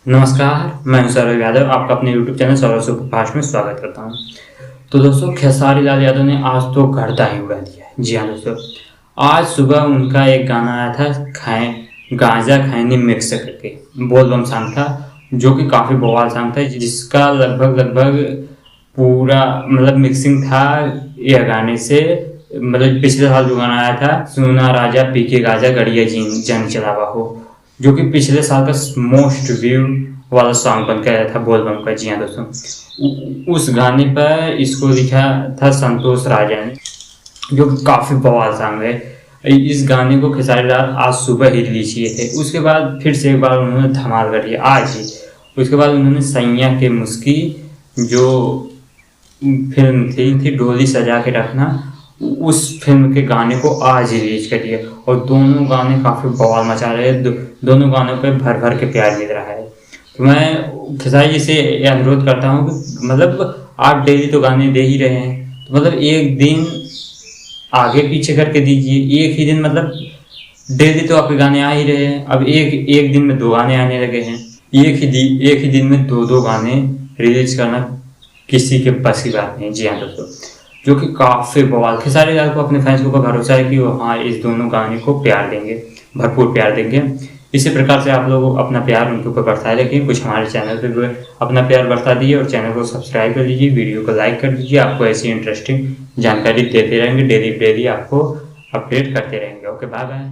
नमस्कार, मैं हूं सौरभ यादव। आपका अपने YouTube चैनल सौरभ सुपरफास्ट में स्वागत करता हूं। तो दोस्तों, खेसारी लाल यादव ने आज तो गर्दा ही उड़ा दिया है। जी हाँ दोस्तों, आज सुबह उनका एक गाना आया था, खाएं गांजा खैनी मिक्स करके बोल बम सॉन्ग था, जो कि काफ़ी बवाल सॉन्ग था, जिसका लगभग लगभग पूरा मतलब मिक्सिंग था यह गाने से। मतलब पिछले साल जो गाना आया था, सुना राजा पी के गाजा गड़िया जीन जंग चलावा हो, जो कि पिछले साल का मोस्ट व्यू वाला सॉन्ग बन के आया था बोल बम का। जी हाँ दोस्तों, उस गाने पर इसको लिखा था संतोष राजा ने, जो काफ़ी बवाल सॉन्ग है। इस गाने को खेसारी लाल आज सुबह ही रिलीज किए थे। उसके बाद फिर से एक बार उन्होंने धमाल कर दिया आज ही। उसके बाद उन्होंने सैया के मुस्की जो फिल्म थी डोली सजा के रखना, उस फिल्म के गाने को आज ही रिलीज कर दिया, और दोनों गाने काफ़ी बवाल मचा रहे हैं। दोनों गानों पे भर भर के प्यार मिल रहा है। तो मैं खेसारी जी से ये अनुरोध करता हूँ कि मतलब आप डेली तो गाने दे ही रहे हैं, तो मतलब एक दिन आगे पीछे करके दीजिए। एक ही दिन मतलब डेली तो आपके गाने आ ही रहे हैं, अब एक एक दिन में 2 गाने आने लगे हैं। एक ही दिन में 2-2 गाने रिलीज करना किसी के बस की बात नहीं। जी हाँ दोस्तों, जो कि काफ़ी बवाल। खेसारी लाल को अपने फैंस को भरोसा है कि वो हाँ इस दोनों गाने को प्यार देंगे, भरपूर प्यार देंगे। इसी प्रकार से आप लोग अपना प्यार उनके ऊपर बरताए रखिए। कुछ हमारे चैनल पे भी अपना प्यार बरता दीजिए और चैनल को सब्सक्राइब कर लीजिए, वीडियो को लाइक कर दीजिए। आपको ऐसी इंटरेस्टिंग जानकारी देते रहेंगे, डेली डेली आपको अपडेट करते रहेंगे। Okay, bye bye.